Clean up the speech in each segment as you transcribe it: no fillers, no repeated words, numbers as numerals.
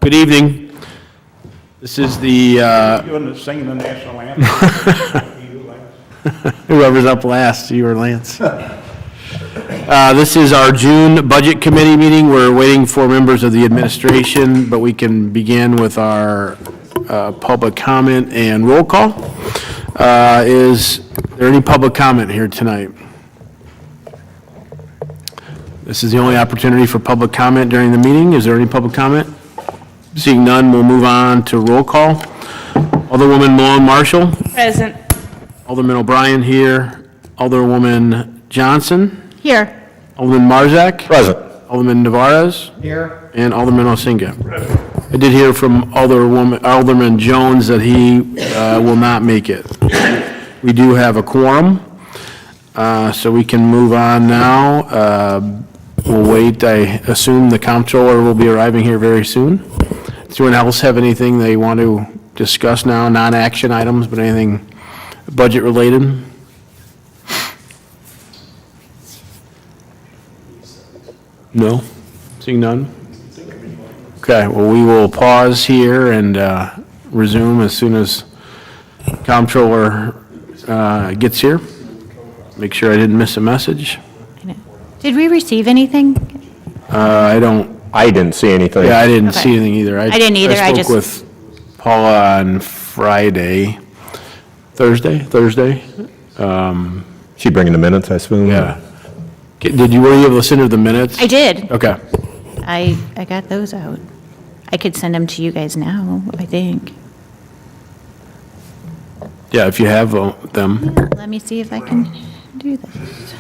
Good evening. This is the, You want to sing the national anthem? whoever's up last, you or Lance. This is our June Budget Committee meeting. We're waiting for members of the administration, but we can begin with our public comment and roll call. Is there any public comment here tonight? This is the only opportunity for public comment during the meeting. Is there any public comment? Seeing none, we'll move on to roll call. Alderwoman Malone Marshall. Present. Alderman O'Brien here. Alderwoman Johnson. Here. Alderman Marzak. Present. Alderman Navarez. Here. And Alderman Osinga. I did hear from Alderman Jones that he will not make it. We do have a quorum, so we can move on now. We'll wait. I assume the comptroller will be arriving here very soon. Does anyone else have anything they want to discuss now? Non-action items, but anything budget related? No? Seeing none? Okay, well, we will pause here and resume as soon as comptroller gets here. Make sure I didn't miss a message. Did we receive anything? I didn't see anything. Yeah, I didn't Okay. see anything either. I didn't either, I I just- spoke with Paula on Thursday. She bringing the minutes, I assume? Yeah. Were you able to send her the minutes? I did. Okay. I got those out. I could send them to you guys now, I think. Yeah, if you have them. Let me see if I can do this.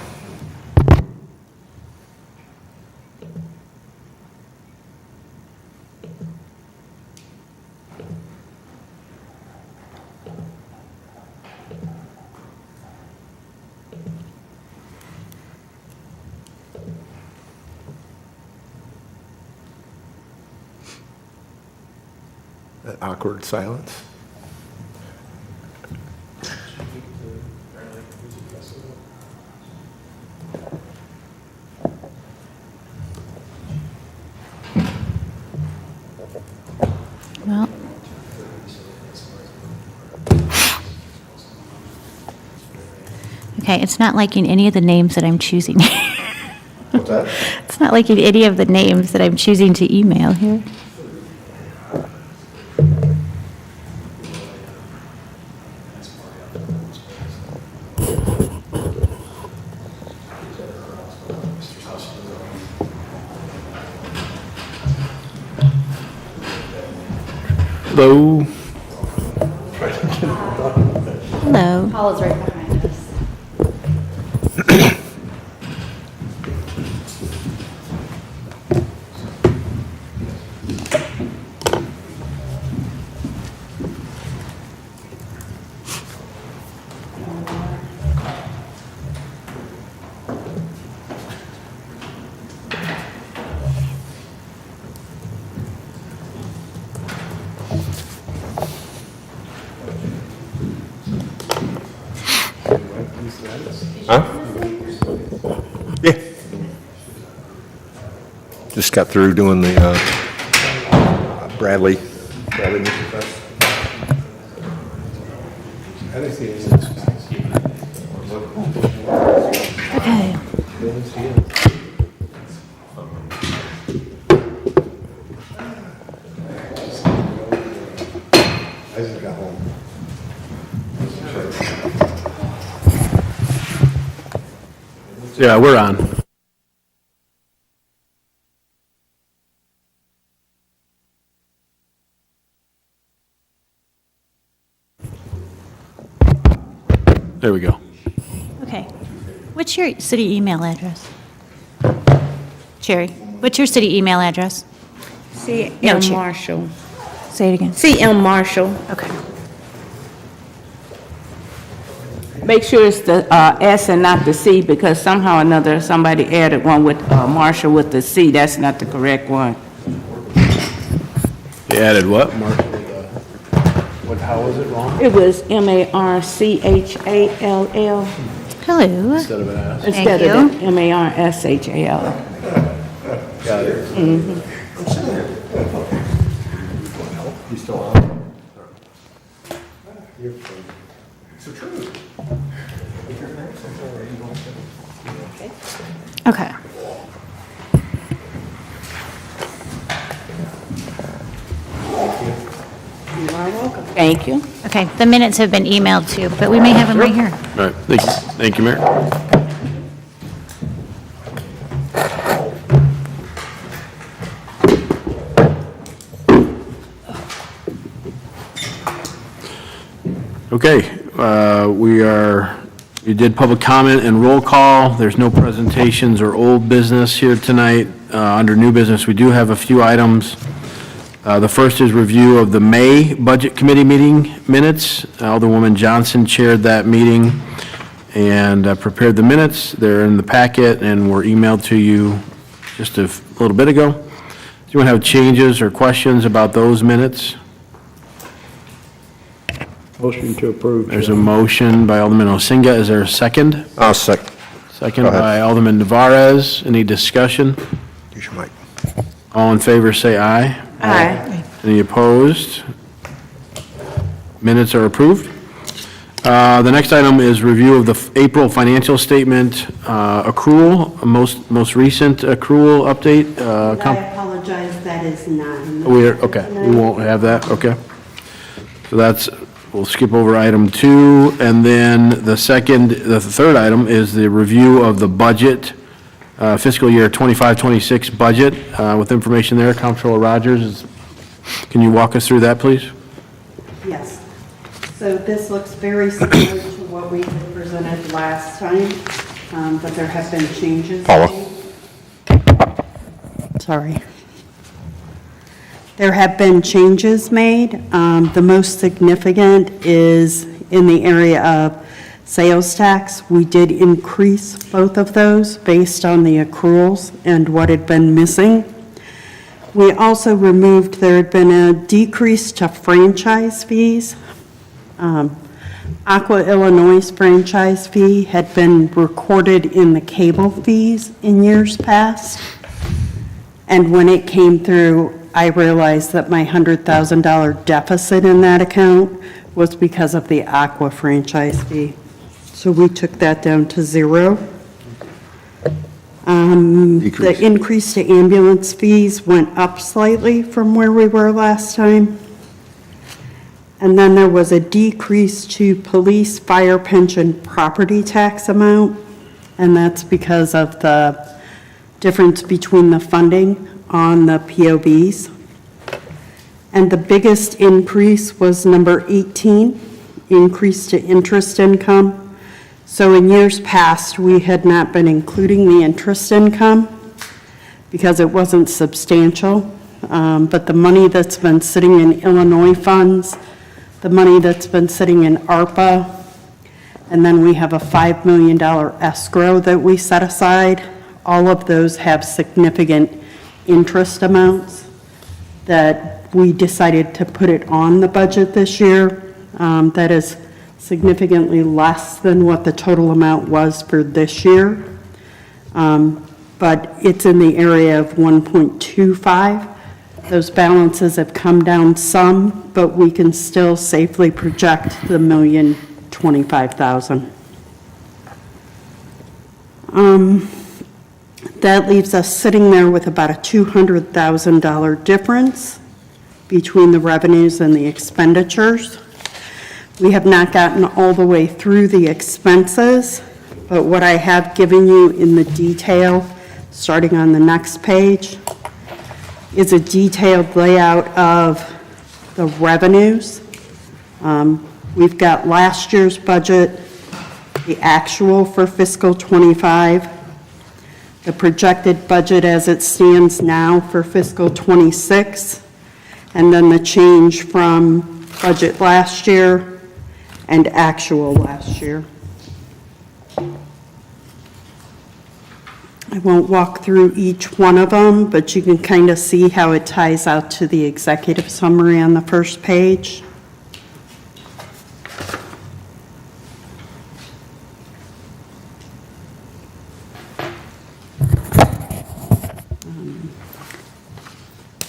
That awkward silence. Well. Okay, it's not liking any of the names that I'm choosing. What's that? It's not liking any of the names that I'm choosing to email here. Hello. Hello. Paula's right behind us. Huh? Yeah. Just got through doing the Bradley Music Fest. Okay. I just got home. Yeah, we're on. There we go. Okay. What's your city email address? Sherry, what's your city email address? C.M. Chair. Marshall. Say it again. C.M. Marshall. Okay. Make sure it's the S and not the C, because somehow or another, somebody added one with Marshall with the C. That's not the correct one. They added what, Mark? How was it wrong? It was M-A-R-C-H-A-L-L Hello. Instead of an S. instead you. of the M-A-R-S-H-A-L. Got it. Still on? Okay. Thank you. Okay, the minutes have been emailed too, but we may have them right here. All right, thank you. Thank you, Mayor. Okay, we did public comment and roll call. There's no presentations or old business here tonight. Under new business, we do have a few items. The first is review of the May Budget Committee meeting minutes. Alderwoman Johnson chaired that meeting and prepared the minutes. They're in the packet and were emailed to you just a little bit ago. Do you want to have changes or questions about those minutes? Motion to approve. There's a motion by Alderman Osinga. Is there a second? I'll second. Second Go ahead. by Alderman Navarez. Any discussion? Use your mic. All in favor, say aye. Aye. Any opposed? Minutes are approved. The next item is review of the April financial statement accrual, most recent accrual update. I apologize, that is not. Okay, we won't have that, okay. So we'll skip over item 2, and then the third item is the review of the budget, fiscal year 25-26 budget, with information there. Comptroller Rogers, can you walk us through that, please? Yes. So this looks very similar to what we had presented last time, but there have been changes. Paula. Sorry. There have been changes made. The most significant is in the area of sales tax. We did increase both of those based on the accruals and what had been missing. We also removed, there had been a decrease to franchise fees. Aqua Illinois' franchise fee had been recorded in the cable fees in years past. And when it came through, I realized that my $100,000 deficit in that account was because of the Aqua franchise fee. So we took that down to 0. The increase to ambulance fees went up slightly from where we were last time. And then there was a decrease to police, fire, pension, property tax amount, and that's because of the difference between the funding on the POBs. And the biggest increase was number 18, increase to interest income. So in years past, we had not been including the interest income because it wasn't substantial. But the money that's been sitting in Illinois funds, the money that's been sitting in ARPA, and then we have a $5 million escrow that we set aside. All of those have significant interest amounts that we decided to put it on the budget this year. That is significantly less than what the total amount was for this year. But it's in the area of 1.25. Those balances have come down some, but we can still safely project the $1,025,000. That leaves us sitting there with about a $200,000 difference between the revenues and the expenditures. We have not gotten all the way through the expenses, but what I have given you in the detail, starting on the next page, is a detailed layout of the revenues. We've got last year's budget, the actual for fiscal '25, the projected budget as it stands now for fiscal '26, and then the change from budget last year and actual last year. I won't walk through each one of them, but you can kind of see how it ties out to the executive summary on the first page.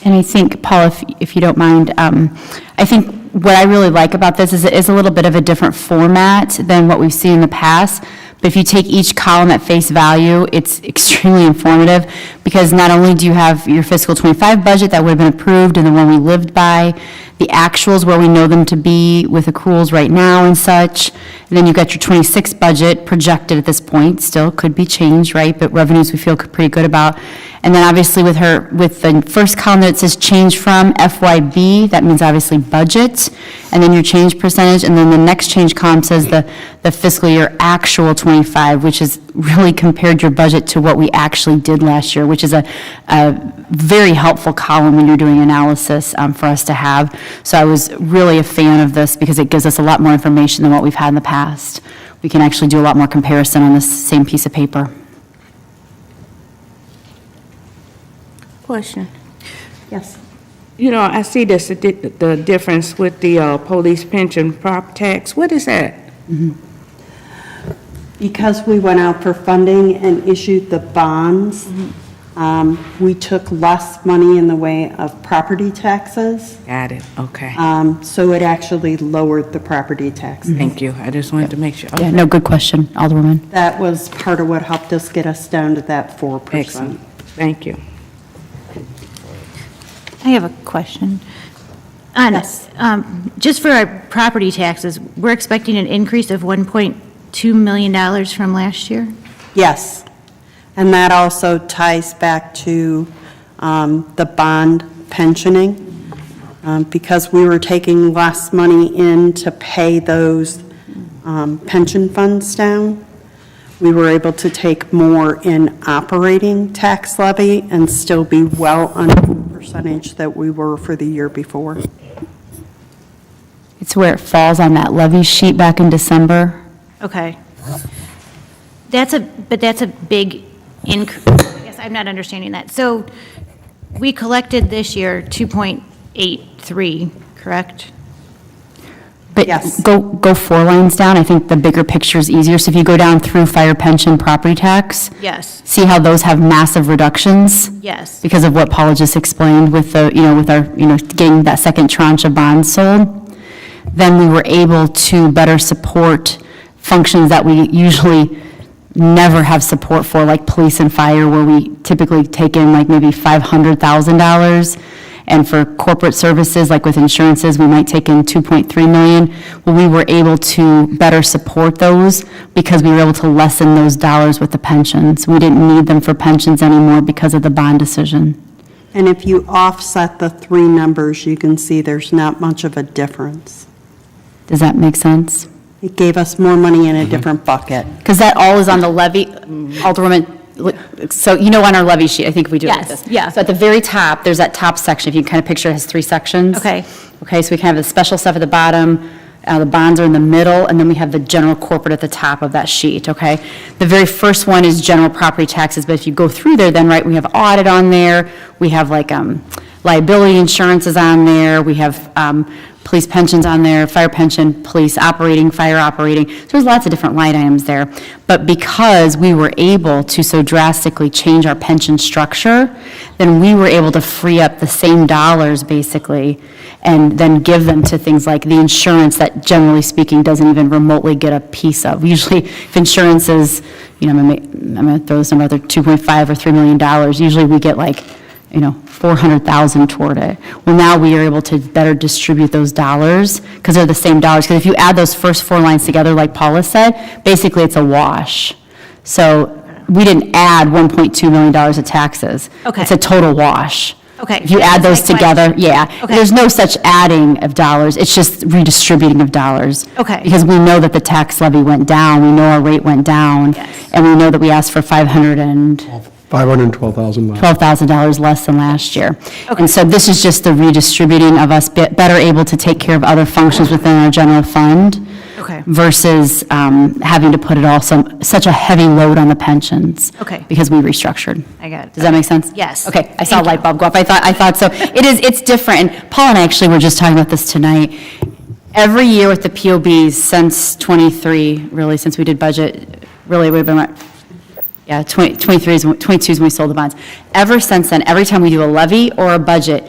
And I think, Paul, if you don't mind, I think what I really like about this is it is a little bit of a different format than what we've seen in the past. But if you take each column at face value, it's extremely informative, because not only do you have your fiscal '25 budget that would have been approved and the one we lived by, the actuals where we know them to be with accruals right now and such, and then you've got your '26 budget projected at this point, still could be changed, right, but revenues we feel pretty good about. And then obviously with the first column that says change from FYB, that means obviously budget, and then your change percentage, and then the next change column says the fiscal year actual '25, which is really compared your budget to what we actually did last year, which is a very helpful column when you're doing analysis for us to have. So I was really a fan of this because it gives us a lot more information than what we've had in the past. We can actually do a lot more comparison on this same piece of paper. Question. Yes. You know, I see this, the difference with the police pension prop tax. What is that? Because we went out for funding and issued the bonds, we took less money in the way of property taxes, Got it, okay. so it actually lowered the property taxes. Thank you, I just wanted to make sure. Yeah, no, good question, Alderwoman. That was part of what helped us get us down to that 4%. Excellent, thank you. I have a question. Just for our property taxes, we're expecting an increase of $1.2 million from last year? Yes, and that also ties back to the bond pensioning, because we were taking less money in to pay those pension funds down. We were able to take more in operating tax levy and still be well under the percentage that we were for the year before. It's where it falls on that levy sheet back in December. Okay. But that's a big increase. I guess I'm not understanding that. So we collected this year 2.83, correct? But Yes. go 4 lines down, I think the bigger picture is easier. So if you go down through fire, pension, property tax, Yes, see how those have massive reductions? yes. Because of what Paula just explained with the, with our, getting that second tranche of bonds sold. Then we were able to better support functions that we usually never have support for, like police and fire, where we typically take in like maybe $500,000. And for corporate services, like with insurances, we might take in $2.3 million. Well, we were able to better support those because we were able to lessen those dollars with the pensions. We didn't need them for pensions anymore because of the bond decision. And if you offset the 3 numbers, you can see there's not much of a difference. Does that make sense? It gave us more money in a different bucket. Because that all is on the levy, Alderwoman, so on our levy sheet, I think if we do it like Yes, this. yeah. So at the very top, there's that top section, if you can kind of picture it has 3 sections. Okay. Okay, so we can have the special stuff at the bottom, the bonds are in the middle, and then we have the general corporate at the top of that sheet, okay? The very first one is general property taxes, but if you go through there, then, right, we have audit on there, we have like liability insurance is on there, we have police pensions on there, fire pension, police operating, fire operating. So there's lots of different line items there. But because we were able to so drastically change our pension structure, then we were able to free up the same dollars, basically, and then give them to things like the insurance that, generally speaking, doesn't even remotely get a piece of. Usually, if insurance is, I'm going to throw this number out there, $2.5 or $3 million, usually we get like, $400,000 toward it. Well, now we are able to better distribute those dollars because they're the same dollars. Because if you add those first 4 lines together, like Paula said, basically it's a wash. So we didn't add $1.2 million of taxes. Okay. It's a total wash. Okay. If you add those That's my together, question. yeah. Okay. There's no such adding of dollars. It's just redistributing of dollars. Okay. Because we know that the tax levy went down. We know our rate went down. Yes. And we know that we asked for $512,000 left. $12,000 less than last year. Okay. And so this is just the redistributing of us better able to take care of other functions within our general fund Okay. versus having to put it all such a heavy load on the pensions. Okay. Because we restructured. I got it. Does that make sense? Yes. Okay, I saw a Thank you. light bulb go off. I thought so. It's different. And Paul and I actually were just talking about this tonight. Every year with the POBs since '23, really, since we did budget, really we've been what? Yeah, 22 is when we sold the bonds. Ever since then, every time we do a levy or a budget,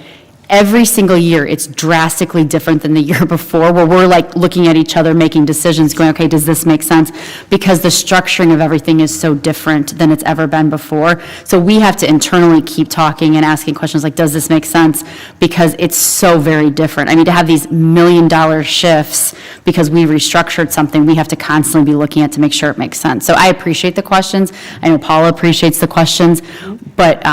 every single year, it's drastically different than the year before, where we're like looking at each other, making decisions, going, okay, does this make sense? Because the structuring of everything is so different than it's ever been before. So we have to internally keep talking and asking questions like, does this make sense? Because it's so very different. I mean, to have these $1 million shifts because we restructured something, we have to constantly be looking at to make sure it makes sense. So I appreciate the questions. I know Paula appreciates the questions, but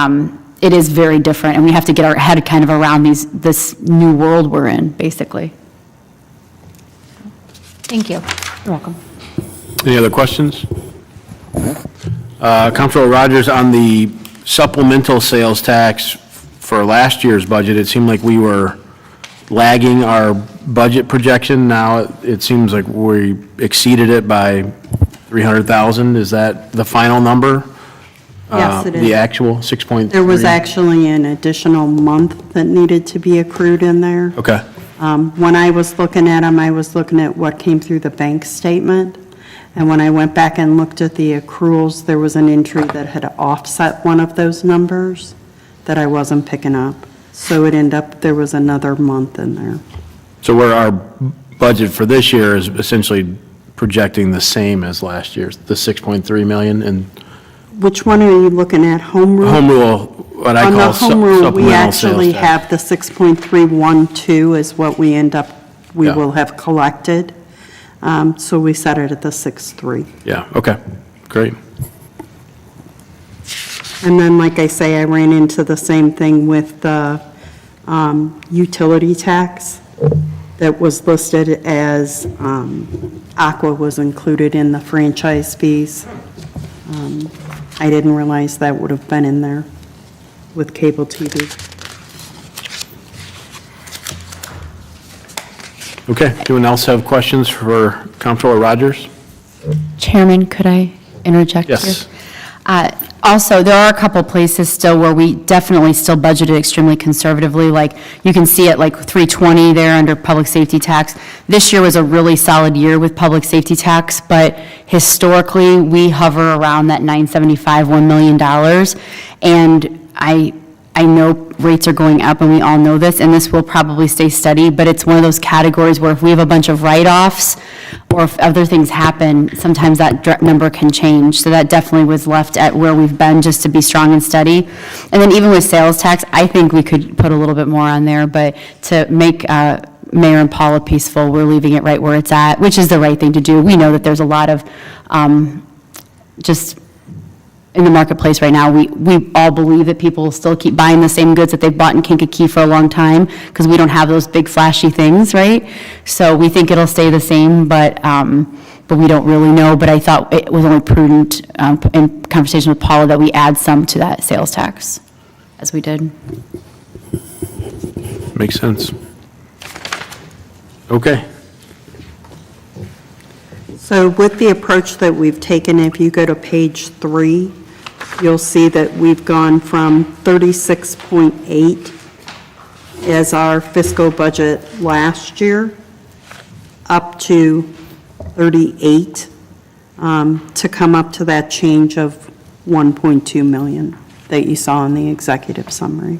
it is very different, and we have to get our head kind of around this new world we're in, basically. Thank you. You're welcome. Any other questions? Comptroller Rogers, on the supplemental sales tax for last year's budget, it seemed like we were lagging our budget projection. Now it seems like we exceeded it by 300,000. Is that the final number? Yes, it is. The actual 6.3? There was actually an additional month that needed to be accrued in there. Okay, When I was looking at them, I was looking at what came through the bank statement. And when I went back and looked at the accruals, there was an entry that had offset one of those numbers that I wasn't picking up. So it ended up, there was another month in there. so where our budget for this year is essentially projecting the same as last year's, the 6.3 million, and Which one are you looking at, home rule? home rule, what I On the call home rule, we supplemental actually sales tax. have the 6.312 is what we Yeah. will have collected. So we set it at the 6.3. Yeah, okay, great. And then, like I say, I ran into the same thing with the utility tax that was listed as Aqua was included in the franchise fees. I didn't realize that would have been in there with cable TV. Okay, anyone else have questions for Comptroller Rogers? Chairman, could I interject here? Yes. Also, there are a couple places still where we definitely still budgeted extremely conservatively, like, you can see it like 320 there under public safety tax. This year was a really solid year with public safety tax, but historically, we hover around that 975, $1 million. And I know rates are going up, and we all know this, and this will probably stay steady, but it's one of those categories where if we have a bunch of write-offs, or if other things happen, sometimes that number can change. So that definitely was left at where we've been, just to be strong and steady. And then even with sales tax, I think we could put a little bit more on there, but to make Mayor and Paula peaceful, we're leaving it right where it's at, which is the right thing to do. We know that there's a lot of just in the marketplace right now. We all believe that people will still keep buying the same goods that they've bought in Kankakee for a long time, because we don't have those big flashy things, right? So we think it'll stay the same, but we don't really know. But I thought it was only prudent, in conversation with Paula, that we add some to that sales tax, as we did. Makes sense. Okay. So with the approach that we've taken, if you go to page 3, you'll see that we've gone from 36.8 as our fiscal budget last year, up to 38, to come up to that change of 1.2 million that you saw in the executive summary.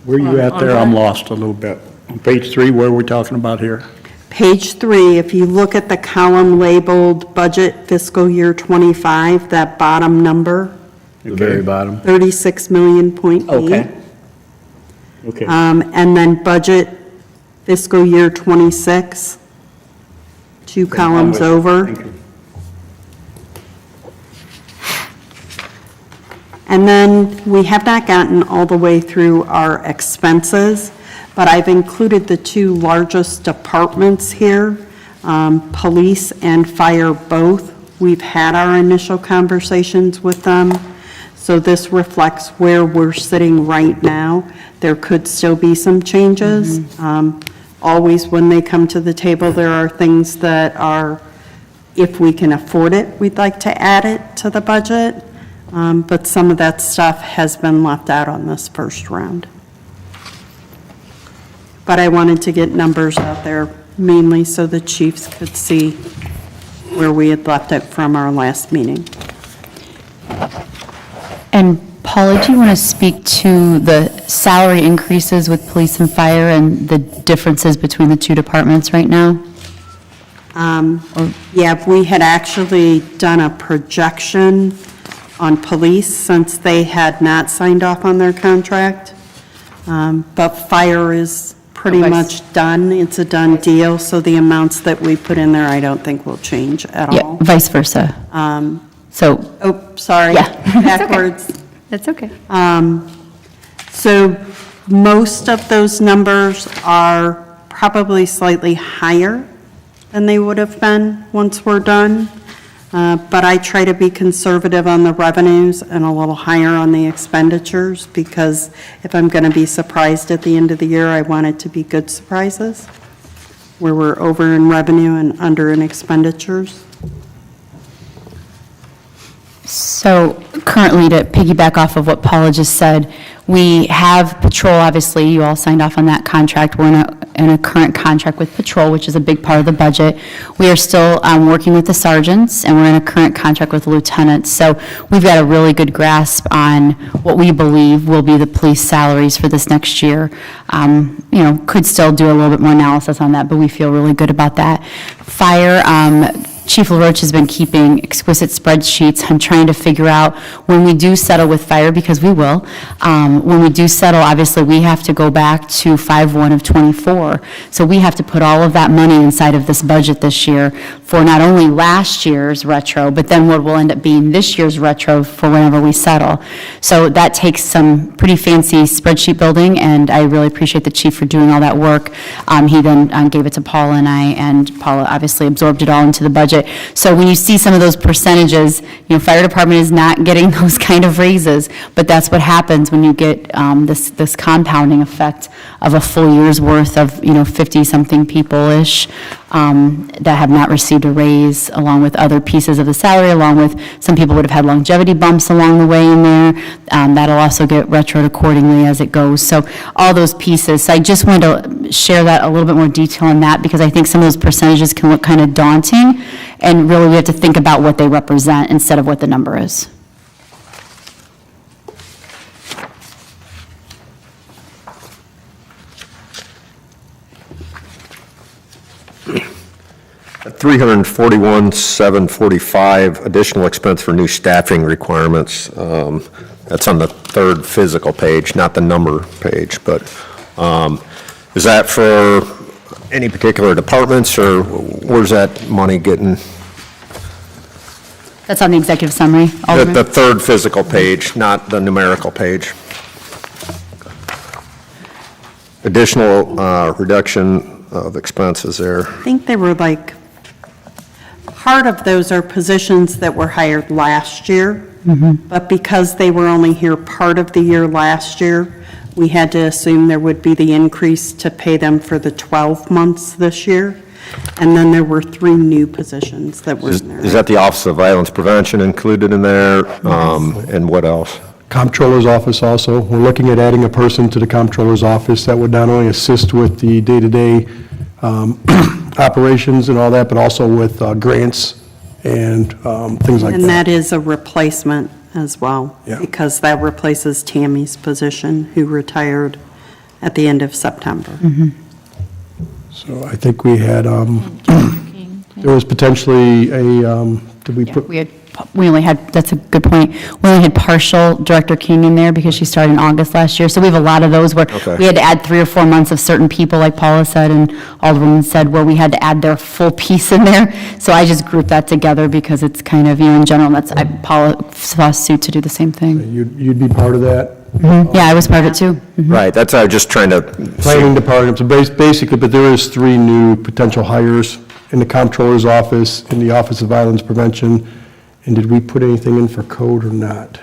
Where you at there? I'm lost a little bit. On page 3, where are we talking about here? Page 3, if you look at the column labeled Budget Fiscal Year '25, that bottom number, The very bottom. 36.8 million. Okay. And then Budget Fiscal Year '26, 2 columns over. Thank you. And then we have not gotten all the way through our expenses, but I've included the 2 largest departments here, police and fire both. We've had our initial conversations with them, so this reflects where we're sitting right now. There could still be some changes. Always when they come to the table, there are things that are, if we can afford it, we'd like to add it to the budget. But some of that stuff has been left out on this first round. But I wanted to get numbers out there mainly so the chiefs could see where we had left it from our last meeting. And Paul Paula, do you want to speak to the salary increases with police and fire and the differences between the two departments right now? Yeah, we had actually done a projection on police since they had not signed off on their contract. But fire is pretty Okay. much done. It's a done deal, so the amounts that we put in there, I don't think will change at Yeah, all. vice versa. So, Oh, sorry. Yeah. It's okay. Backwards. that's okay. So most of those numbers are probably slightly higher than they would have been once we're done. But I try to be conservative on the revenues and a little higher on the expenditures, because if I'm going to be surprised at the end of the year, I want it to be good surprises, where we're over in revenue and under in expenditures. So currently, to piggyback off of what Paula just said, we have patrol, obviously, you all signed off on that contract. We're in a current contract with patrol, which is a big part of the budget. We are still working with the sergeants, and we're in a current contract with the lieutenants. So we've got a really good grasp on what we believe will be the police salaries for this next year. Could still do a little bit more analysis on that, but we feel really good about that. Fire, Chief LaRoche has been keeping exquisite spreadsheets on trying to figure out when we do settle with fire, because we will. When we do settle, obviously, we have to go back to 5/1 of '24. So we have to put all of that money inside of this budget this year for not only last year's retro, but then what will end up being this year's retro for whenever we settle. So that takes some pretty fancy spreadsheet building, and I really appreciate the chief for doing all that work. He then gave it to Paula and I, and Paula obviously absorbed it all into the budget. So when you see some of those percentages, fire department is not getting those kind of raises, but that's what happens when you get this compounding effect of a full year's worth of, 50-something people-ish that have not received a raise, along with other pieces of the salary, along with some people would have had longevity bumps along the way in there. That'll also get retroed accordingly as it goes. So all those pieces. So I just wanted to share that a little bit more detail on that, because I think some of those percentages can look kind of daunting, and really we have to think about what they represent instead of what the number is. At 341,745 additional expense for new staffing requirements. That's on the third physical page, not the number page, but is that for any particular departments, or where's that money getting? That's on the executive summary, Alderman? The third physical page, not the numerical page. Additional reduction of expenses there. I think they were part of those are positions that were hired last year, but because they were only here part of the year last year, we had to assume there would be the increase to pay them for the 12 months this year. And then there were 3 new positions that were in there. Is that the Office of Violence Prevention included in there? And what else? Comptroller's office also. We're looking at adding a person to the comptroller's office that would not only assist with the day-to-day operations and all that, but also with grants and things like that. And that is a replacement as well. Yeah. Because that replaces Tammy's position, who retired at the end of September. So I think we had, there was potentially did we put? We only had, that's a good point, we only had partial Director King in there because she started in August last year, so we have a lot of those where Okay. we had to add 3 or 4 months of certain people, like Paula said, and Alderwoman said, where we had to add their full piece in there, so I just grouped that together because it's kind of, in general, Paula saw suit to do the same thing. You'd be part of that? Yeah, I was part of it too. Right, that's, I was just trying to. Planning department, so basically, but there is 3 new potential hires in the comptroller's office, in the Office of Violence Prevention. And did we put anything in for code or not?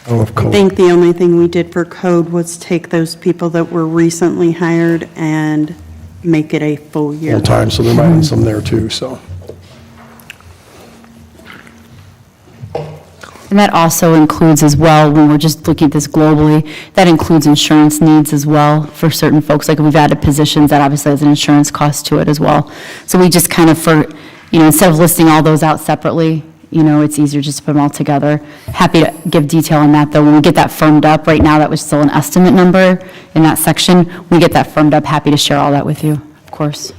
I don't know if I code. think the only thing we did for code was take those people that were recently hired and make it a full year. Full time, so there might be some there too, so. And that also includes as well, when we're just looking at this globally, that includes insurance needs as well for certain folks. Like we've added positions that obviously has an insurance cost to it as well. So we just kind of instead of listing all those out separately, it's easier just to put them all together. Happy to give detail on that, though. When we get that firmed up, right now, that was still an estimate number in that section. When we get that firmed up, happy to share all that with you, of course.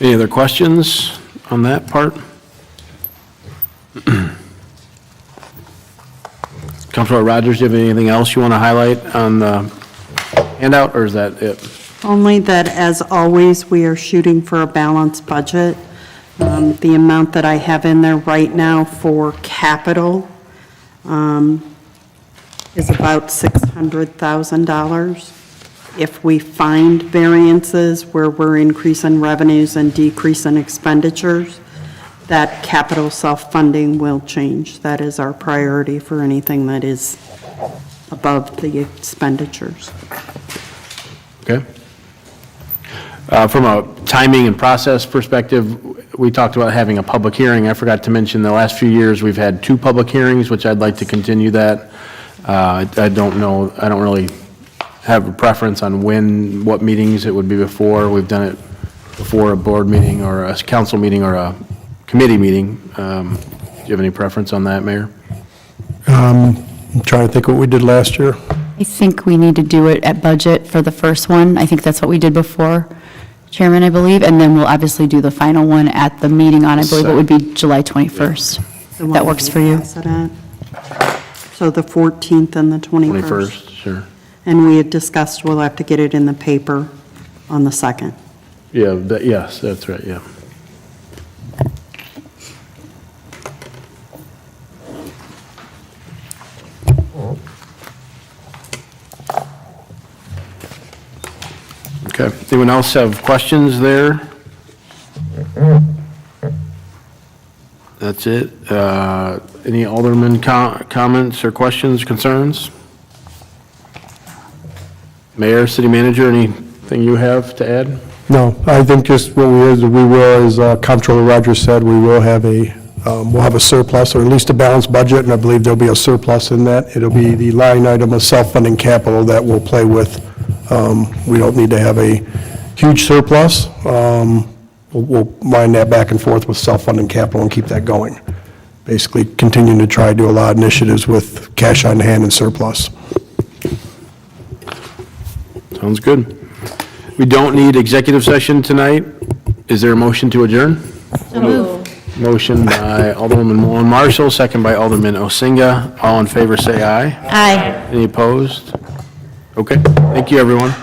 Any other questions on that part? Councilor Rogers, do you have anything else you want to highlight on the handout, or is that it? Only that, as always, we are shooting for a balanced budget. The amount that I have in there right now for capital is about $600,000. If we find variances where we're increasing revenues and decreasing expenditures, that capital self-funding will change. That is our priority for anything that is above the expenditures. Okay. From a timing and process perspective, we talked about having a public hearing. I forgot to mention, the last few years, we've had 2 public hearings, which I'd like to continue that. I don't know, I don't really have a preference on what meetings it would be before. We've done it before a board meeting or a council meeting or a committee meeting. Do you have any preference on that, Mayor? I'm trying to think what we did last year. I think we need to do it at budget for the first one. I think that's what we did before, Chairman, I believe, and then we'll obviously do the final one at the meeting on, I believe it would be July 21st. The one That works for you? pass it at. So the 14th and the 21st. 21st, sure. And we had discussed we'll have to get it in the paper on the 2nd. Yeah, yes, that's right, yeah. Okay, anyone else have questions there? That's it. Any alderman comments or questions, concerns? Mayor, city manager, anything you have to add? No, I think just what we will, as Comptroller Rogers said, we'll have a surplus, or at least a balanced budget, and I believe there'll be a surplus in that. It'll be the line item of self-funding capital that we'll play with. We don't need to have a huge surplus. We'll line that back and forth with self-funding capital and keep that going. Basically, continuing to try to do a lot of initiatives with cash on hand and surplus. Sounds good. We don't need executive session tonight. Is there a motion to adjourn? Motion by Alderwoman Mullen Marshall, second by Alderman Osinga. All in favor, say aye. Aye. Any opposed? Okay, thank you, everyone.